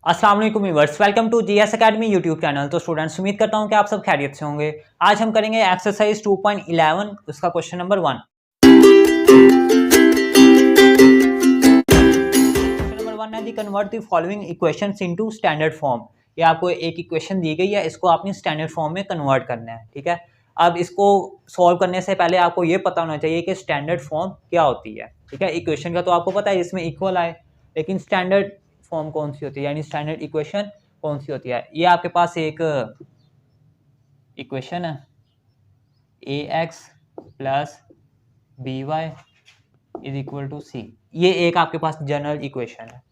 अस्सलाम वालेकुम viewers, welcome to GS academy YouTube channel. तो स्टूडेंट्स, उम्मीद करता हूं कि आप सब खैरियत से होंगे। आज हम करेंगे एक्सरसाइज 2.11, उसका क्वेश्चन नंबर 1। क्वेश्चन नंबर 1 है दी convert the following equations into standard form. ये आपको एक इक्वेशन दी गई है, इसको आपने स्टैंडर्ड फॉर्म में कन्वर्ट करना है। ठीक है, अब इसको सॉल्व करने से पहले आपको ये पता होना चाहिए कि स्टैंडर्ड फॉर्म क्या होती है। ठीक है, इक्वेशन का तो आपको पता है इसमें इक्वल आए, लेकिन स्टैंडर्ड फॉर्म कौन सी होती है, यानी स्टैंडर्ड इक्वेशन कौन सी होती है। ये आपके पास एक इक्वेशन है ax plus B Y is equal to C. ये एक आपके पास जनरल इक्वेशन है।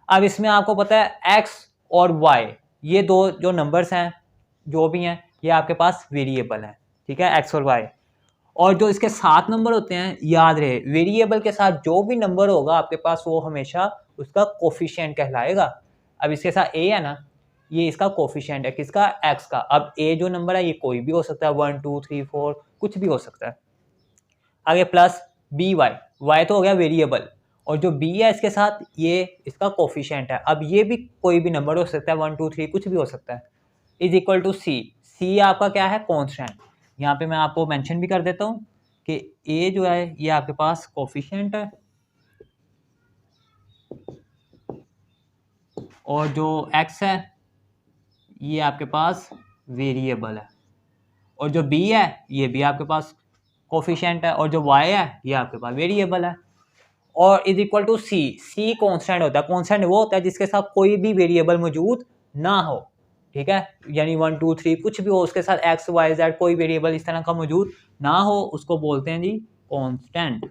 अब इसमें आपको पता है x और y, ये दो जो नंबर्स हैं जो भी हैं, ये आपके पास वेरिएबल हैं। ठीक है, x और y, और जो इसके साथ नंबर होते हैं, याद रहे वेरिएबल के साथ जो भी नंबर होगा आपके पास वो हमेशा उसका कोफिशिएंट कहलाएगा। अब इसके साथ a है ना, ये इसका कोफिशिएंट है, किसका, x का। अब a जो नंबर है ये कोई भी हो सकता है, 1 2 3 4 कुछ भी हो सकता है। आगे प्लस बी वाई, वाई तो हो गया वेरिएबल, और जो b है इसके साथ ये इसका कोफिशिएंट है। अब ये भी कोई भी नंबर हो सकता है, 1 2 3 कुछ भी हो सकता है। इज इक्वल टू सी, सी आपका क्या है, कॉन्स्टेंट। यहाँ पे मैं आपको मेंशन भी कर देता हूँ कि a जो है ये आपके पास कोफिशिएंट है, और जो x है ये आपके पास वेरिएबल है, और जो b है ये भी आपके पास कोफिशिएंट है, और जो y है ये आपके पास वेरिएबल है। और is equal to C, C constant होता है। कॉन्स्टेंट वो होता है जिसके साथ कोई भी वेरिएबल मौजूद ना हो। ठीक है, यानी 1 2 3 कुछ भी हो, उसके साथ x y z कोई वेरिएबल इस तरह का मौजूद ना हो, उसको बोलते हैं जी कॉन्स्टेंट।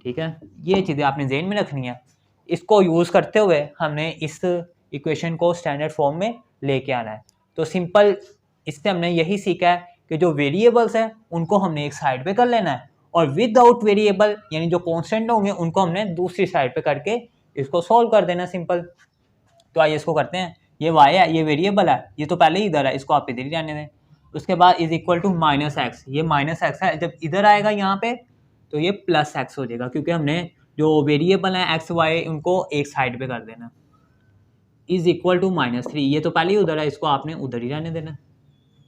ठीक है, ये चीज़ें आपने ज़हन में रखनी है। इसको यूज़ करते हुए हमने इस इक्वेशन को स्टैंडर्ड फॉर्म में लेके आना है। तो सिंपल इससे हमने यही सीखा है कि जो वेरिएबल्स हैं उनको हमने एक साइड पे कर लेना है, और विदाउट वेरिएबल यानी जो कॉन्स्टेंट होंगे उनको हमने दूसरी साइड पे करके इसको सॉल्व कर देना, सिंपल। तो आइए इसको करते हैं। ये y है, ये वेरिएबल है, ये तो पहले ही इधर है, इसको आप इधर ही रहने दें। उसके बाद is equal to minus X, ये माइनस एक्स है, जब इधर आएगा यहाँ पे तो ये प्लस एक्स हो जाएगा, क्योंकि हमने जो वेरिएबल है एक्स वाई उनको एक साइड पे कर देना। इज इक्वल टू -3, ये तो पहले ही उधर है, इसको आपने उधर ही रहने देना।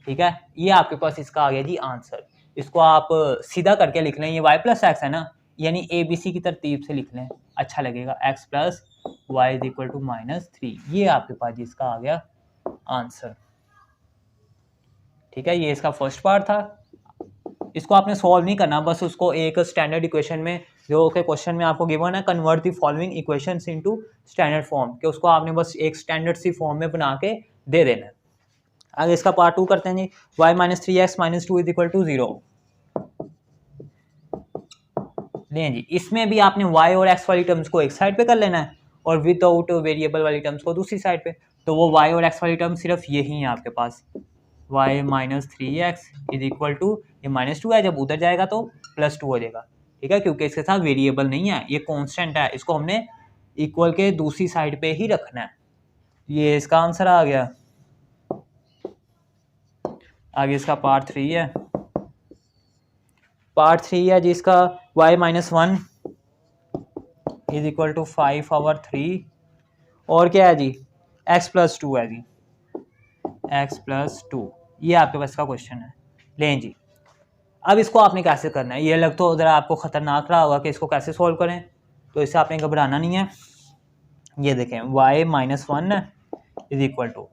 ठीक है, ये आपके पास इसका आ गया जी आंसर। इसको आप सीधा करके लिख लें, ये y प्लस एक्स है ना, यानी ए बी सी की तरतीब से लिख लें, अच्छा लगेगा। x plus Y is equal to -3, ये आपके पास जिसका आ गया आंसर। ठीक है, ये इसका फर्स्ट पार्ट था। इसको आपने सॉल्व नहीं करना, बस उसको एक स्टैंडर्ड इक्वेशन में, जो के क्वेश्चन में आपको गिवन है convert the following equations into standard form, कि उसको आपने बस एक स्टैंडर्ड सी फॉर्म में बना के दे देना है। आगे इसका पार्ट 2 करते हैं जी। y minus 3x minus 2 is equal to 0। लें जी, इसमें भी आपने y और x वाली टर्म्स को एक साइड पे कर लेना है, और विदाउट वेरिएबल वाली टर्म्स को दूसरी साइड पे। तो वो y और x वाली टर्म सिर्फ यही है आपके पास, y minus 3x is equal to, ये -2 है, जब उधर जाएगा तो +2 हो जाएगा। ठीक है, क्योंकि इसके साथ वेरिएबल नहीं है, ये कॉन्स्टेंट है, इसको हमने इक्वल के दूसरी साइड पे ही रखना है। ये इसका आंसर आ गया। आगे इसका पार्ट 3 है। पार्ट 3 है जिसका y minus 1 is equal to 5/3, और क्या है जी, x प्लस 2 है जी, x प्लस 2, ये आपके पास का क्वेश्चन है। लें जी, अब इसको आपने कैसे करना है, ये लग तो ज़रा आपको ख़तरनाक रहा होगा कि इसको कैसे सॉल्व करें, तो इससे आपने घबराना नहीं है। ये देखें, y minus 1 is equal to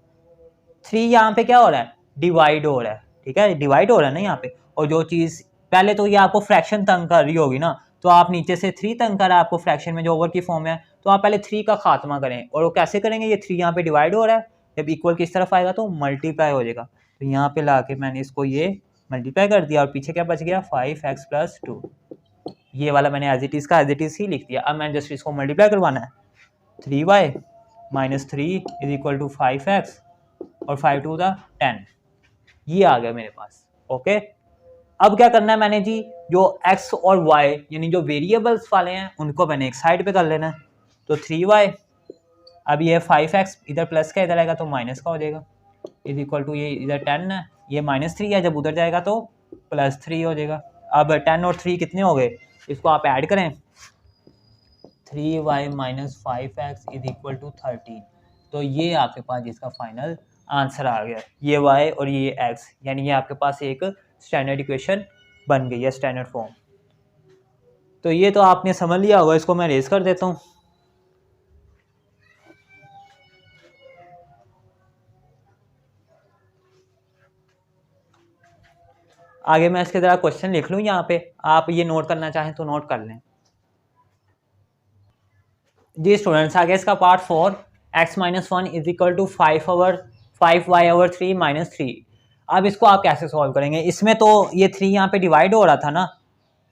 3, यहाँ पे क्या हो रहा है, डिवाइड हो रहा है। ठीक है, डिवाइड हो रहा है ना यहाँ पे, और जो चीज़ पहले तो ये आपको फ्रैक्शन तंग कर रही होगी ना, तो आप नीचे से 3 तंग कर रहा है आपको फ्रैक्शन में, जो ओवर की फॉर्म है, तो आप पहले 3 का खात्मा करें। और वो कैसे करेंगे, ये 3 यहाँ पे डिवाइड हो रहा है, जब इक्वल किस तरफ आएगा तो मल्टीप्लाई हो जाएगा। तो यहाँ पे ला के मैंने इसको ये मल्टीप्लाई कर दिया, और पीछे क्या बच गया, 5x प्लस 2, ये वाला मैंने एज इट इज़ का एज इट इज़ ही लिख दिया। अब मैंने जस्ट इसको मल्टीप्लाई करवाना है, 3y minus 3 is equal to 5x, और 5 2 दा 10, ये आ गया मेरे पास। ओके, अब क्या करना है मैंने जी, जो x और y यानी जो वेरिएबल्स वाले हैं उनको मैंने एक साइड पे कर लेना है। तो 3y, अब ये 5x इधर प्लस का इधर आएगा तो माइनस का हो जाएगा, इज इक्वल टू, ये इधर 10 है, ये -3 है, जब उधर जाएगा तो +3 हो जाएगा। अब 10 और 3 कितने हो गए, इसको आप ऐड करें, 3y minus 5x is equal to 13। तो ये आपके पास इसका फाइनल आंसर आ गया, ये y और ये x, यानी ये आपके पास एक स्टैंडर्ड इक्वेशन बन गई है, स्टैंडर्ड फॉर्म। तो ये तो आपने समझ लिया होगा, इसको मैं रेज कर देता हूँ। आगे मैं इसके ज़रा क्वेश्चन लिख लूँ यहाँ पे, आप ये नोट करना चाहें तो नोट कर लें। जी स्टूडेंट्स, आगे इसका part 4, x minus 1 is equal to 5y/3 minus 3। अब इसको आप कैसे सॉल्व करेंगे? इसमें तो ये 3 यहाँ पे डिवाइड हो रहा था ना,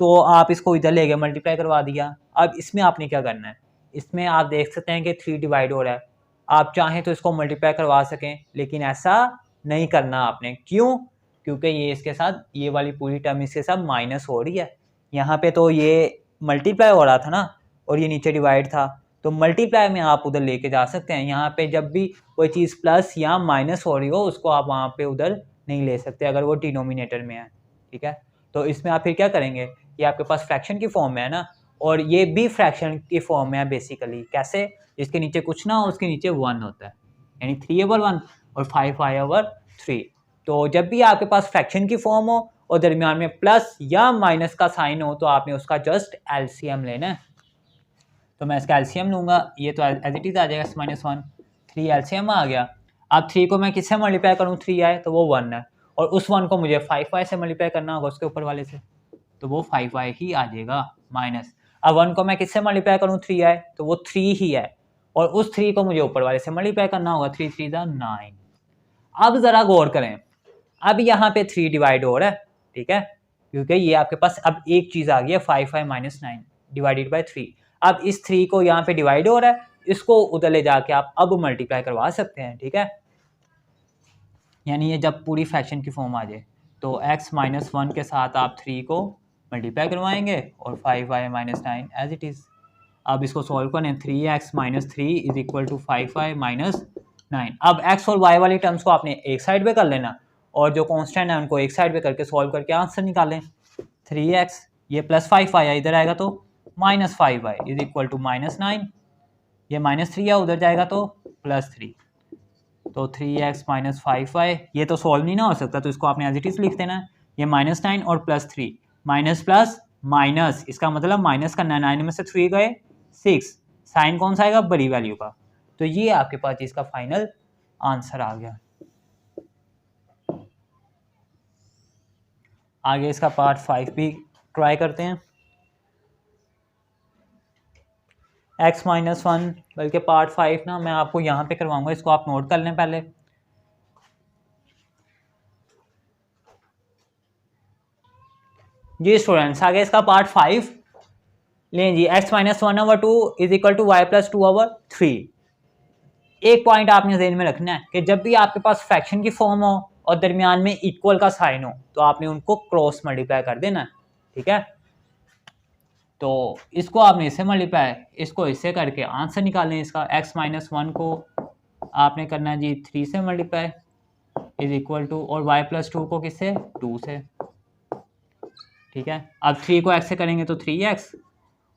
तो आप इसको इधर ले गए, मल्टीप्लाई करवा दिया। अब इसमें आपने क्या करना है, इसमें आप देख सकते हैं कि 3 डिवाइड हो रहा है, आप चाहें तो इसको मल्टीप्लाई करवा सकें, लेकिन ऐसा नहीं करना आपने। क्यों? क्योंकि ये इसके साथ, ये वाली पूरी टर्म इसके साथ माइनस हो रही है। यहाँ पे तो ये मल्टीप्लाई हो रहा था ना, और ये नीचे डिवाइड था, तो मल्टीप्लाई में आप उधर लेके जा सकते हैं। यहाँ पे जब भी कोई चीज़ प्लस या माइनस हो रही हो, उसको आप वहाँ पे उधर नहीं ले सकते अगर वो डिनोमिनेटर में है, ठीक है। तो इसमें आप फिर क्या करेंगे, ये आपके पास फ्रैक्शन की फॉर्म में है ना, और ये भी फ्रैक्शन की फॉर्म में है बेसिकली। कैसे? इसके नीचे कुछ ना हो, उसके नीचे 1 होता है, यानी 3/1 और 5y/3। तो जब भी आपके पास फ्रैक्शन की फॉर्म हो और दरमियान में प्लस या माइनस का साइन हो, तो आपने उसका जस्ट एलसीएम लेना है। तो मैं इसका एलसीएम लूँगा, ये तो एज इट इज़ आ जाएगा -1, 3 एलसीएम आ गया। अब 3 को मैं किससे मल्टीप्लाई करूँ, 3 आए तो वो 1 है, और उस 1 को मुझे 5y से मल्टीप्लाई करना होगा, उसके ऊपर वाले से, तो वो 5y ही आ जाएगा माइनस। अब 1 को मैं किससे मल्टीप्लाई करूँ, 3 आए तो वो 3 ही है, और उस 3 को मुझे ऊपर वाले से मल्टीप्लाई करना होगा, 3 3 9। अब ज़रा गौर करें, अब यहाँ पे 3 डिवाइड हो रहा है, ठीक है, क्योंकि ये आपके पास अब एक चीज़ आ गई है, 5y माइनस 9 डिवाइडेड बाई 3। अब इस 3 को यहाँ पे डिवाइड हो रहा है, इसको उधर ले जाके आप अब मल्टीप्लाई करवा सकते हैं, ठीक है। यानी ये जब पूरी फ्रैक्शन की फॉर्म आ जाए, तो x माइनस 1 के साथ आप 3 को मल्टीप्लाई करवाएंगे और 5y minus 9 as it is. अब इसको सॉल्व करें, 3x minus 3 is equal to 5y minus 9। अब x और y वाली टर्म्स को आपने एक साइड पे कर लेना, और जो कांस्टेंट है उनको एक साइड पे करके सॉल्व करके आंसर निकालें। 3x ये प्लस 5y आया, इधर आएगा तो minus 5y is equal to minus 9, ये माइनस 3 है, उधर जाएगा तो प्लस 3, तो 3x माइनस 5y, ये तो सॉल्व नहीं ना हो सकता, तो इसको आपने एज इट इज लिख देना है। ये माइनस 9 और प्लस 3, माइनस प्लस माइनस, इसका मतलब माइनस करना, 9 में से 3 गए 6, साइन कौन सा आएगा, बड़ी वैल्यू का। तो ये आपके पास इसका फाइनल आंसर आ गया। आगे इसका पार्ट 5 भी ट्राई करते हैं। x माइनस 1, बल्कि पार्ट 5 ना मैं आपको यहाँ पे करवाऊंगा, इसको आप नोट कर लें पहले। जी स्टूडेंट्स, आगे इसका पार्ट 5 लें जी। x minus 1/2 is equal to y plus 2/3। एक पॉइंट आपने ज़हन में रखना है कि जब भी आपके पास फ्रैक्शन की फॉर्म हो और दरमियान में इक्वल का साइन हो, तो आपने उनको क्रॉस मल्टीप्लाई कर देना, ठीक है। तो इसको आपने इससे मल्टीप्लाई, इसको इससे करके आंसर निकालें इसका। x माइनस 1 को आपने करना है जी 3 से मल्टीप्लाई इज इक्वल टू, और y प्लस 2 को किससे, 2 से, ठीक है। अब 3 को x से करेंगे तो 3x,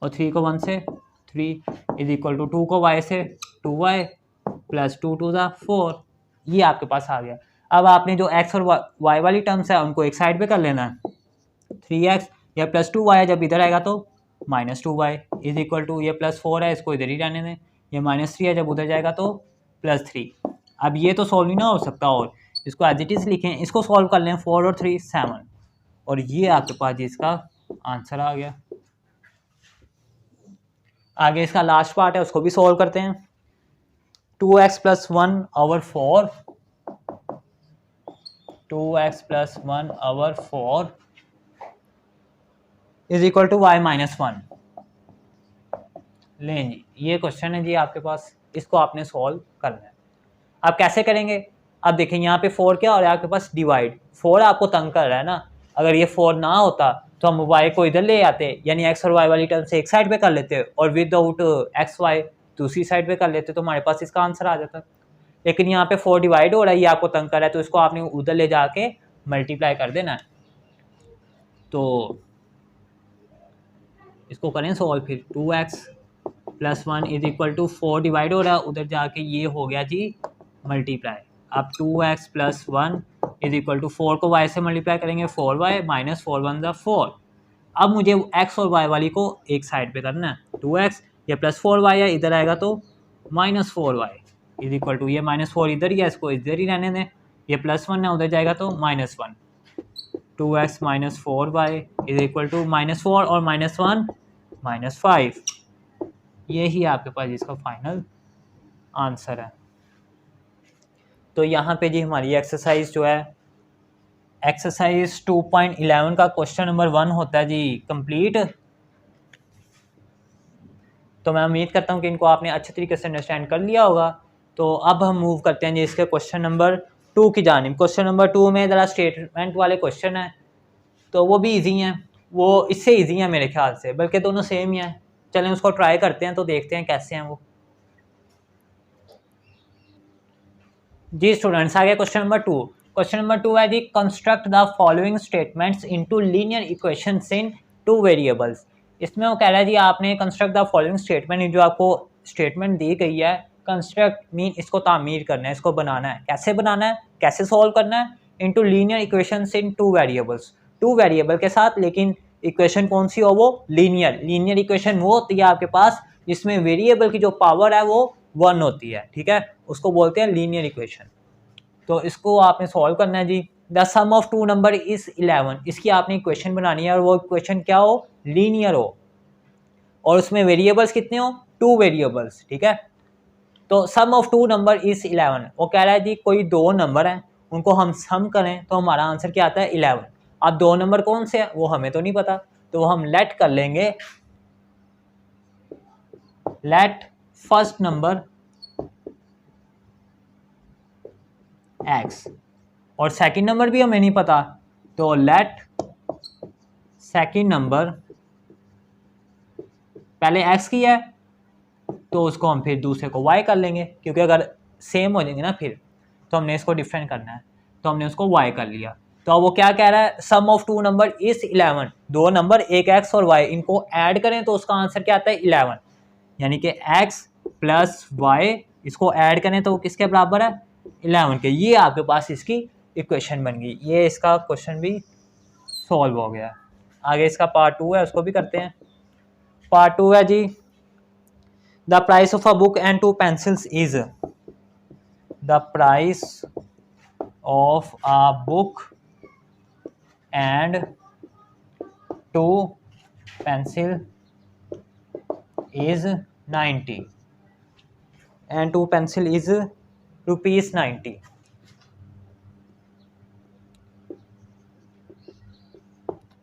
और 3 को 1 से 3 इज इक्वल टू 2 को y से 2y प्लस 2 2 4। ये आपके पास आ गया। अब आपने जो x और y वाली टर्म्स है उनको एक साइड पे कर लेना है। 3x या प्लस 2y है, जब इधर आएगा तो minus 2y is equal to, ये प्लस 4 है, इसको इधर ही रहने दें, ये माइनस 3 है, जब उधर जाएगा तो प्लस 3। अब ये तो सॉल्व ही ना हो सकता, और इसको एज इट इज़ लिखें, इसको सॉल्व कर लें, 4 और 3 7, और ये आपके पास इसका आंसर आ गया। आगे इसका लास्ट पार्ट है, उसको भी सॉल्व करते हैं। 2x plus 1/4, 2x plus 1/4 is equal to y minus 1। लें जी, ये क्वेश्चन है जी आपके पास, इसको आपने सॉल्व करना है। आप कैसे करेंगे? अब देखें यहाँ पे 4 क्या हो रहा है आपके पास, डिवाइड। 4 आपको तंग कर रहा है ना, अगर ये 4 ना होता तो हम y को इधर ले आते, यानी x और y वाली टर्म से एक साइड पे कर लेते, और विदाउट एक्स वाई दूसरी साइड पे कर लेते, तो हमारे पास इसका आंसर आ जाता। लेकिन यहाँ पे 4 डिवाइड हो रहा है, ये आपको तंग कर रहा है, तो इसको आपने उधर ले जाके मल्टीप्लाई कर देना है। तो इसको करें सॉल्व फिर। 2x +1 is equal to 4 divide हो रहा है, उधर जाके ये हो गया जी मल्टीप्लाई। अब 2x + 1 इज इक्वल टू 4 को y से मल्टीप्लाई करेंगे, 4y माइनस 4 1 ज़ा 4। अब मुझे x और y वाली को एक साइड पे करना है। 2x ये +4y है, इधर आएगा तो -4y इज इक्वल टू ये -4 इधर ही है, इसको इधर ही रहने दें। ये +1 है, उधर जाएगा तो -1। 2x - 4y is equal to -4 और -1 -5। यही आपके पास इसका फाइनल आंसर है। तो यहाँ पे जी हमारी एक्सरसाइज जो है, एक्सरसाइज 2.11 का क्वेश्चन नंबर 1 होता है जी कंप्लीट। तो मैं उम्मीद करता हूँ कि इनको आपने अच्छे तरीके से अंडरस्टैंड कर लिया होगा। तो अब हम मूव करते हैं जी इसके क्वेश्चन नंबर 2 की जानिब। क्वेश्चन नंबर 2 में ज़रा स्टेटमेंट वाले क्वेश्चन हैं, तो वो भी इजी हैं, वो इससे इजी हैं मेरे ख्याल से, बल्कि दोनों सेम ही हैं। चलें उसको ट्राई करते हैं, तो देखते हैं कैसे हैं वो। जी स्टूडेंट्स, आगे क्वेश्चन नंबर 2। क्वेश्चन नंबर 2 है जी, construct the following statements into linear equations in 2 variables. इसमें वो कह रहा है जी आपने कंस्ट्रक्ट द फॉलोइंग स्टेटमेंट, जो आपको स्टेटमेंट दी गई है, कंस्ट्रक्ट मीन इसको तामीर करना है, इसको बनाना है। कैसे बनाना है, कैसे सॉल्व करना है? Into linear equations in 2 variables, 2 variable के साथ, लेकिन इक्वेशन कौन सी हो? वो लीनियर। लीनियर इक्वेशन वो होती है आपके पास जिसमें वेरिएबल की जो पावर है वो 1 होती है, ठीक है, उसको बोलते हैं लीनियर इक्वेशन। तो इसको आपने सॉल्व करना है जी। The sum of 2 number is 11, इसकी आपने इक्वेशन बनानी है और वो इक्वेशन क्या हो? लीनियर हो, और उसमें वेरिएबल्स कितने हो? 2 वेरिएबल्स, ठीक है। तो सम ऑफ 2 नंबर इज 11, वो कह रहा है जी कोई 2 नंबर हैं, उनको हम सम करें तो हमारा आंसर क्या आता है? 11। अब 2 नंबर कौन से हैं वो हमें तो नहीं पता, तो हम लेट कर लेंगे, लेट फर्स्ट नंबर x, और सेकंड नंबर भी हमें नहीं पता, तो लेट सेकंड नंबर, पहले x की है तो उसको हम फिर दूसरे को y कर लेंगे, क्योंकि अगर सेम हो जाएंगे ना फिर तो हमने इसको डिफरेंट करना है, तो हमने उसको y कर लिया। तो अब वो क्या कह रहा है? सम ऑफ 2 नंबर इज 11, 2 नंबर एक x और y, इनको ऐड करें तो उसका आंसर क्या आता है? 11। यानी कि x प्लस y, इसको ऐड करें तो किसके बराबर है? 11 के। ये आपके पास इसकी इक्वेशन बन गई। ये इसका क्वेश्चन भी सॉल्व हो गया। आगे इसका पार्ट 2 है, उसको भी करते हैं। पार्ट 2 है जी, the price of a book and 2 pencils is, the price of a book and 2 pencil is 90 and 2 pencil is ₹90।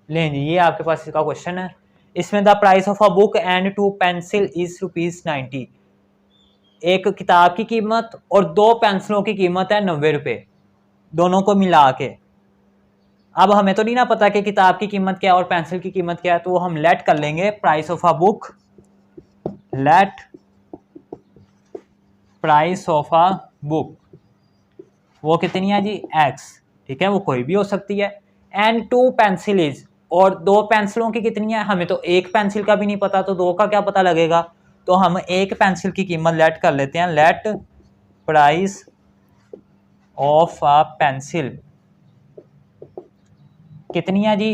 लें जी, ये आपके पास इसका क्वेश्चन है। इसमें the price of a book and 2 pencil is ₹90, एक किताब की कीमत और 2 पेंसिलों की कीमत है 90 रुपये, दोनों को मिला के। अब हमें तो नहीं ना पता कि किताब की कीमत क्या है और पेंसिल की कीमत क्या है, तो हम लेट कर लेंगे price of a book, late price of a book, वो कितनी है जी? x, ठीक है, वो कोई भी हो सकती है। एंड 2 पेंसिल इज, और 2 पेंसिलों की कितनी है? हमें तो एक पेंसिल का भी नहीं पता, तो 2 का क्या पता लगेगा? तो हम एक पेंसिल की कीमत लेट कर लेते हैं, late price of a pencil कितनी है जी?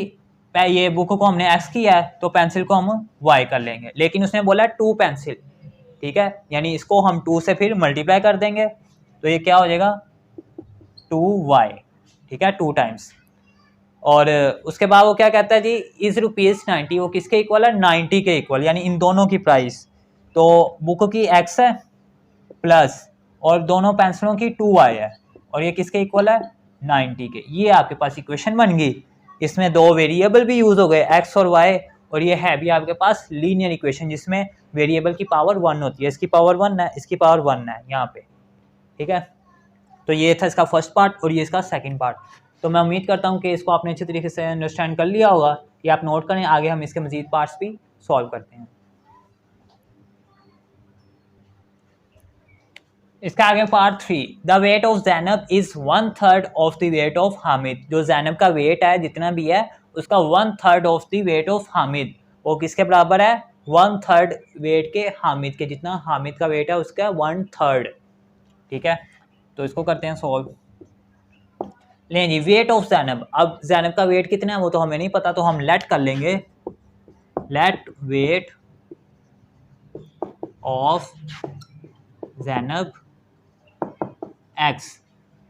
ये बुक को हमने x किया है तो पेंसिल को हम y कर लेंगे, लेकिन उसने बोला 2 पेंसिल, ठीक है, यानी इसको हम 2 से फिर मल्टीप्लाई कर देंगे, तो ये क्या हो जाएगा? 2y, ठीक है, 2 टाइम्स। और उसके बाद वो क्या कहता है जी? इज ₹90, वो किसके इक्वल है? 90 के इक्वल, यानी इन दोनों की प्राइस, तो बुक की x है प्लस और दोनों पेंसिलों की 2y है, और ये किसके इक्वल है? 90 के। ये आपके पास इक्वेशन बन गई। इसमें 2 वेरिएबल भी यूज हो गए, x और y, और ये है भी आपके पास लीनियर इक्वेशन जिसमें वेरिएबल की पावर 1 होती है। इसकी पावर 1 है, इसकी पावर 1 है यहाँ पे, ठीक है। तो ये था इसका फर्स्ट पार्ट और ये इसका सेकंड पार्ट। तो मैं उम्मीद करता हूँ कि इसको आपने अच्छे तरीके से अंडरस्टैंड कर लिया होगा। ये आप नोट करें, आगे हम इसके मजीद पार्ट्स भी सॉल्व करते हैं। इसका आगे part 3, the weight of Zainab is 1/3 of the weight of Hamid. जो जैनब का वेट है जितना भी है उसका 1/3 of the weight of Hamid, वो किसके बराबर है? 1/3 वेट के हामिद के, जितना हामिद का वेट है उसका 1/3, ठीक है। तो इसको करते हैं सॉल्व। लें जी, वेट ऑफ जैनब, अब जैनब का वेट कितना है वो तो हमें नहीं पता, तो हम लेट कर लेंगे, let weight of Zainab X,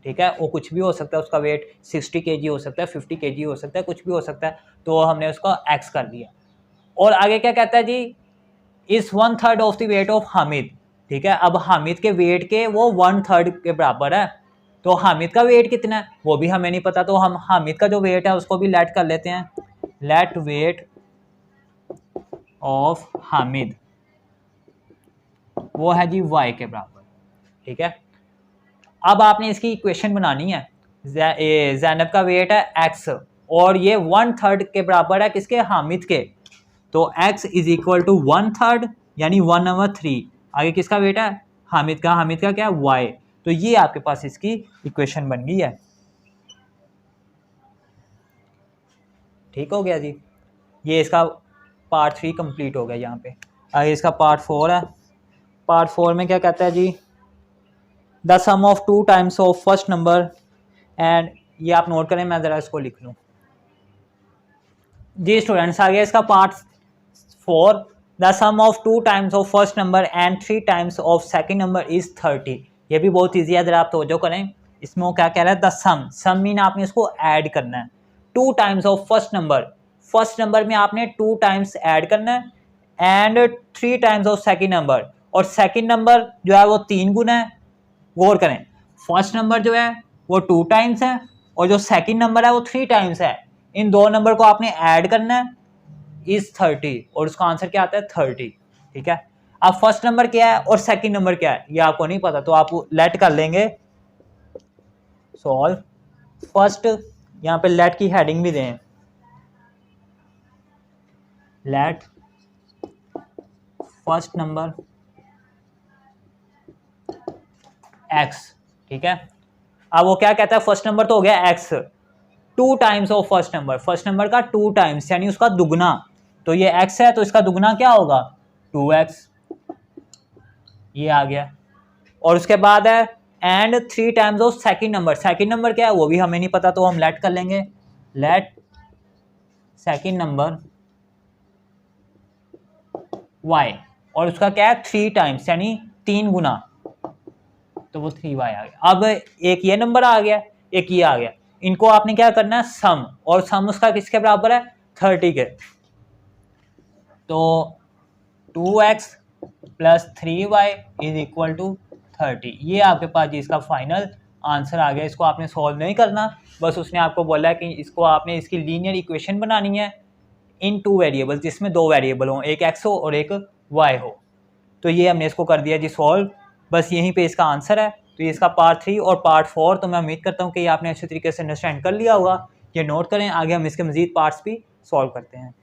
ठीक है। वो कुछ भी हो सकता है, उसका वेट 60 kg हो सकता है, 50 kg हो सकता है, कुछ भी हो सकता है, तो हमने उसका एक्स कर दिया। और आगे क्या कहता है जी, is 1/3 of the weight of Hamid, ठीक है। अब हामिद के वेट के वो 1/3 के बराबर है, तो हामिद का वेट कितना है वो भी हमें नहीं पता, तो हम हामिद का जो वेट है उसको भी लेट कर लेते हैं, लेट वेट ऑफ हामिद, वो है जी y के बराबर, ठीक है। अब आपने इसकी इक्वेशन बनानी है, जैनब का वेट है x और ये 1/3 के बराबर है किसके, हामिद के, तो x इज इक्वल टू 1/3 यानी 1/3, आगे किसका वेट है, हामिद का, हामिद का क्या है y, तो ये आपके पास इसकी इक्वेशन बन गई है। ठीक हो गया जी, ये इसका पार्ट 3 कंप्लीट हो गया। यहाँ पे आगे इसका पार्ट 4 है। पार्ट 4 में क्या कहता है जी, the sum of 2 times of first number and, ये आप नोट करें, मैं ज़रा इसको लिख लूँ जी स्टूडेंट्स। आ गया इसका part 4, the sum of 2 times of first number and 3 times of second number is 30। ये भी बहुत ईजी है, ज़रा आप तवज्जो करें। इसमें वो क्या कह रहा है, द सम, सम मीन आपने इसको ऐड करना है, 2 times of first number, first number में आपने 2 टाइम्स ऐड करना है, and 3 times of second number, और सेकंड नंबर जो है वो 3 गुना है। गौर करें, फर्स्ट नंबर जो है वो 2 टाइम्स है और जो सेकंड नंबर है वो 3 टाइम्स है, इन दो नंबर को आपने ऐड करना है, इज 30, और उसका आंसर क्या आता है 30, ठीक है। अब फर्स्ट नंबर क्या है और सेकंड नंबर क्या है ये आपको नहीं पता, तो आप लेट कर लेंगे, सॉल्व फर्स्ट, यहाँ पे लेट की हेडिंग भी दें, लेट फर्स्ट नंबर एक्स, ठीक है। अब वो क्या कहता है, फर्स्ट नंबर तो हो गया x, 2 times of first number, first number का 2 टाइम्स यानी उसका दुगना, तो ये x है तो इसका दुगना क्या होगा 2x, ये आ गया। और उसके बाद है and 3 times of second number, second number क्या है वो भी हमें नहीं पता, तो हम लेट कर लेंगे, लेट सेकंड नंबर y, और उसका क्या है 3 टाइम्स यानी 3 गुना, तो वो 3y आ गया। अब एक ये नंबर आ गया, एक ये आ गया, इनको आपने क्या करना है सम, और सम उसका किसके बराबर है 30 के, तो 2x plus 3y is equal to 30, ये आपके पास जी इसका फाइनल आंसर आ गया। इसको आपने सॉल्व नहीं करना, बस उसने आपको बोला है कि इसको आपने इसकी लीनियर इक्वेशन बनानी है इन 2 वेरिएबल्स, जिसमें 2 वेरिएबल हो, एक x हो और एक y हो, तो ये हमने इसको कर दिया जी सॉल्व, बस यहीं पे इसका आंसर है। तो ये इसका पार्ट 3 और पार्ट 4, तो मैं उम्मीद करता हूँ कि ये आपने अच्छे तरीके से अंडरस्टैंड कर लिया होगा। ये नोट करें, आगे हम इसके मजीद पार्ट्स भी सॉल्व करते हैं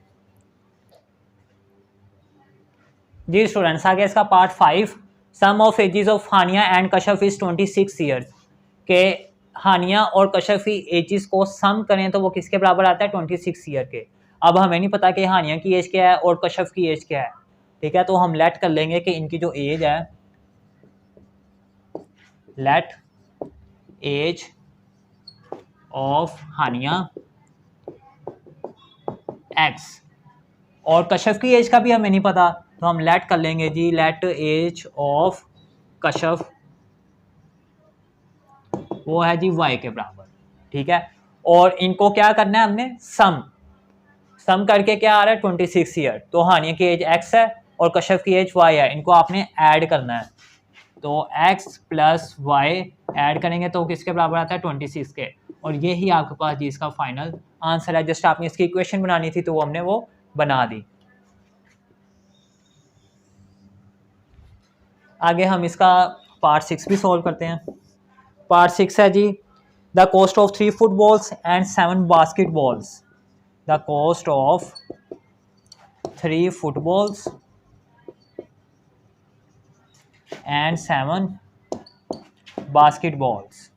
जी स्टूडेंट्स। आगे इसका part 5, sum of ages of Hania and Kashaf is 26 years, के हानिया और कशफ की एजेस को सम करें तो वो किसके बराबर आता है 26 ईयर के। अब हमें नहीं पता कि हानिया की एज क्या है और कशफ की एज क्या है, ठीक है। तो हम लेट कर लेंगे कि इनकी जो एज है, let age of Hania X, और कशफ की एज का भी हमें नहीं पता, तो हम लेट कर लेंगे जी, लेट एज ऑफ कशफ, वो है जी y के बराबर, ठीक है। और इनको क्या करना है हमने सम, सम करके क्या आ रहा है 26 ईयर, तो हानिया की एज x है और कशफ की एज y है, इनको आपने ऐड करना है, तो x प्लस वाई ऐड करेंगे तो किसके बराबर आता है 26 के, और ये ही आपके पास जी इसका फाइनल आंसर है। जस्ट आपने इसकी इक्वेशन बनानी थी तो वो हमने वो बना दी। आगे हम इसका पार्ट 6 भी सॉल्व करते हैं। पार्ट 6 है जी, the cost of 3 footballs and 7 basketballs, the cost of 3 footballs and 7 basketballs,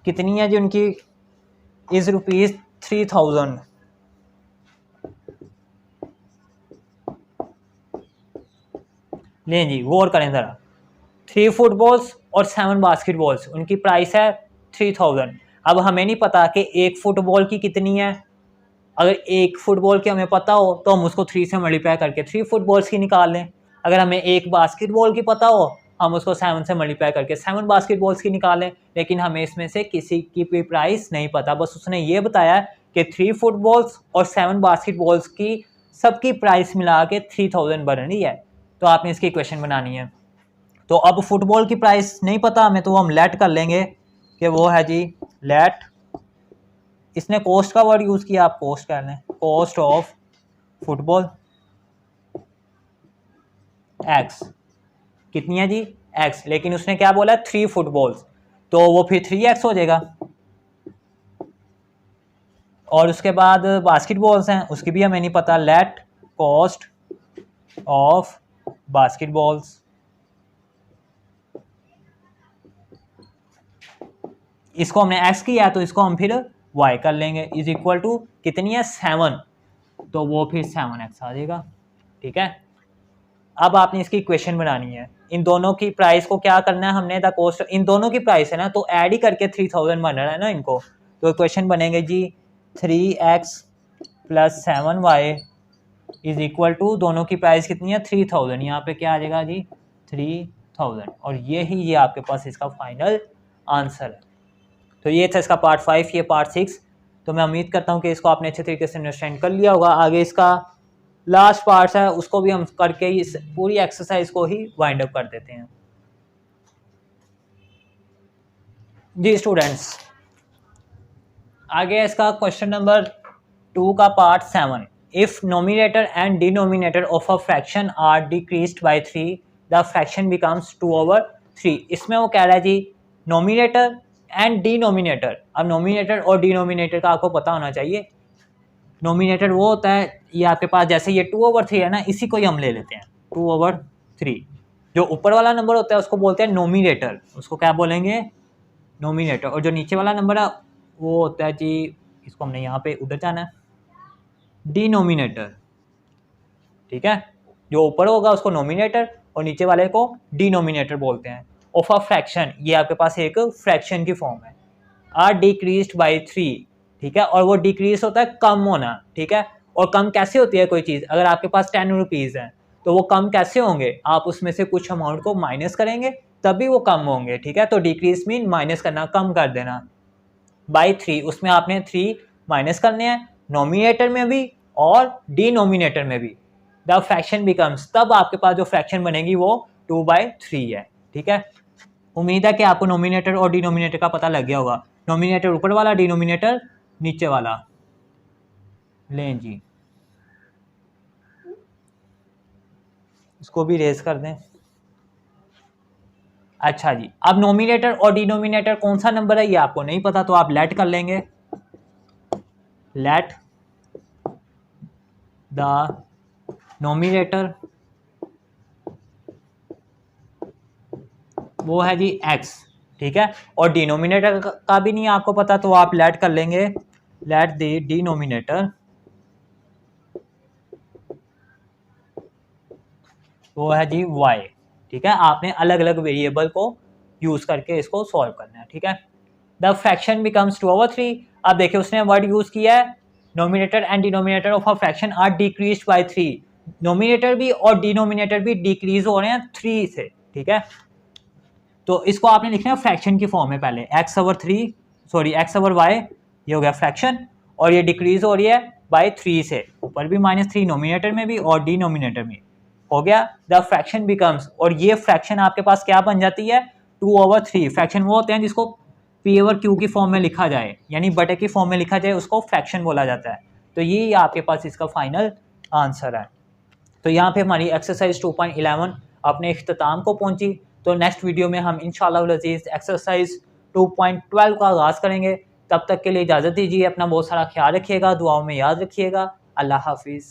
कितनी है जी उनकी, इज रुपीज 3000, लें जी, गौर करें ज़रा, 3 फुटबॉल्स और 7 बास्केटबॉल्स, उनकी प्राइस है 3000। अब हमें नहीं पता कि एक फुटबॉल की कितनी है। अगर एक फुटबॉल की हमें पता हो तो हम उसको 3 से मल्टीप्लाई करके 3 फुटबॉल्स की निकाल लें। अगर हमें एक बास्केटबॉल की पता हो हम उसको 7 से मल्टीप्लाई करके 7 बास्केटबॉल्स की निकालें। लेकिन हमें इसमें से किसी की भी प्राइस नहीं पता, बस उसने ये बताया कि 3 फुटबॉल्स और 7 बास्केटबॉल्स की सबकी प्राइस मिला के 3000 बन रही है। तो आपने इसकी इक्वेशन बनानी है। तो अब फुटबॉल की प्राइस नहीं पता हमें, तो हम लेट कर लेंगे कि वो है जी लेट, इसने कॉस्ट का वर्ड यूज किया, आप कॉस्ट कर लें, कॉस्ट ऑफ फुटबॉल एक्स, कितनी है जी एक्स, लेकिन उसने क्या बोला 3 फुटबॉल्स, तो वो फिर 3x हो जाएगा। और उसके बाद बास्केटबॉल्स हैं, उसकी भी हमें नहीं पता, लेट कॉस्ट ऑफ बास्केटबॉल्स, इसको हमने x किया तो इसको हम फिर y कर लेंगे, इज इक्वल टू कितनी है 7, तो वो फिर 7x आ जाएगा। ठीक है, अब आपने इसकी इक्वेशन बनानी है। इन दोनों की प्राइस को क्या करना है हमने, द कॉस्ट, इन दोनों की प्राइस है ना तो ऐड ही करके 3000 बन रहा है ना इनको, तो इक्वेशन बनेंगे जी 3x plus 7y is equal to, दोनों की प्राइस कितनी है 3000, यहाँ पे क्या आ जाएगा जी 3000, और ये आपके पास इसका फाइनल आंसर है। तो ये था इसका पार्ट 5, ये पार्ट 6। तो मैं उम्मीद करता हूँ कि इसको आपने अच्छे तरीके से अंडरस्टैंड कर लिया होगा। आगे इसका लास्ट पार्ट है, उसको भी हम करके इस पूरी एक्सरसाइज को ही वाइंड अप कर देते हैं जी स्टूडेंट्स। आगे इसका क्वेश्चन नंबर 2 का part 7, if numerator and denominator of a fraction are decreased by 3 the fraction becomes 2/3। इसमें वो कह रहा है जी नोमिनेटर एंड डिनोमिनेटर। अब नोमिनेटर और डिनोमिनेटर का आपको पता होना चाहिए। नोमिनेटर वो होता है, ये आपके पास जैसे ये 2/3 है ना, इसी को ही हम ले लेते हैं 2/3। जो ऊपर वाला नंबर होता है उसको बोलते हैं नोमिनेटर, उसको क्या बोलेंगे नोमिनेटर। और जो नीचे वाला नंबर है वो होता है जी, इसको हमने यहाँ पे उधर जाना है, डिनोमिनेटर। ठीक है, जो ऊपर होगा उसको नोमिनेटर और नीचे वाले को डिनोमिनेटर बोलते हैं। ऑफ अ फ्रैक्शन, ये आपके पास एक फ्रैक्शन की फॉर्म है, आर डिक्रीज्ड बाय 3। ठीक है, और वो डिक्रीज होता है कम होना। ठीक है, और कम कैसे होती है कोई चीज़, अगर आपके पास 10 रुपीज़ है तो वो कम कैसे होंगे, आप उसमें से कुछ अमाउंट को माइनस करेंगे तभी वो कम होंगे। ठीक है, तो डिक्रीज मीन माइनस करना, कम कर देना। बाय 3, उसमें आपने 3 माइनस करने हैं, नोमिनेटर में भी और डिनोमिनेटर में भी। द फ्रैक्शन बिकम्स, तब आपके पास जो फ्रैक्शन बनेगी वो 2/3 है। ठीक है, उम्मीद है कि आपको नोमिनेटर और डिनोमिनेटर का पता लग गया होगा। नोमिनेटर ऊपर वाला, डिनोमिनेटर नीचे वाला। लें जी, इसको भी रेज कर दें। अच्छा जी, अब नोमिनेटर और डिनोमिनेटर कौन सा नंबर है ये आपको नहीं पता, तो आप लेट कर लेंगे, लेट द नोमिनेटर, वो है जी x। ठीक है, और डिनोमिनेटर का भी नहीं आपको पता, तो आप लेट कर लेंगे, लेट द डिनोमिनेटर, वो है जी y। ठीक है, आपने अलग अलग वेरिएबल को यूज करके इसको सॉल्व करना है। ठीक है, द फ्रैक्शन बिकम्स 2/3। अब देखिए उसने वर्ड यूज किया है numerator and denominator of a fraction are decreased by 3। Numerator भी और डिनोमिनेटर भी डिक्रीज हो रहे हैं 3 से। ठीक है, तो इसको आपने लिखना है फ्रैक्शन की फॉर्म में पहले, x/3, सॉरी x/y, ये हो गया फ्रैक्शन, और ये डिक्रीज हो रही है बाय 3 से, ऊपर भी -3 नोमिनेटर में भी और डिनोमिनेटर में हो गया। द फ्रैक्शन बिकम्स, और ये फ्रैक्शन आपके पास क्या बन जाती है 2/3। फ्रैक्शन वो होते हैं जिसको p/q की फॉर्म में लिखा जाए, यानी बटे की फॉर्म में लिखा जाए, उसको फ्रैक्शन बोला जाता है। तो ये आपके पास इसका फाइनल आंसर है। तो यहाँ पे हमारी एक्सरसाइज 2.11 अपने इख्तिताम को पहुंची। तो नेक्स्ट वीडियो में हम इंशाअल्लाह अज़ीज़ एक्सरसाइज 2.12 का आगाज़ करेंगे। तब तक के लिए इजाज़त दीजिए, अपना बहुत सारा ख्याल रखिएगा, दुआओं में याद रखिएगा। अल्लाह हाफिज़।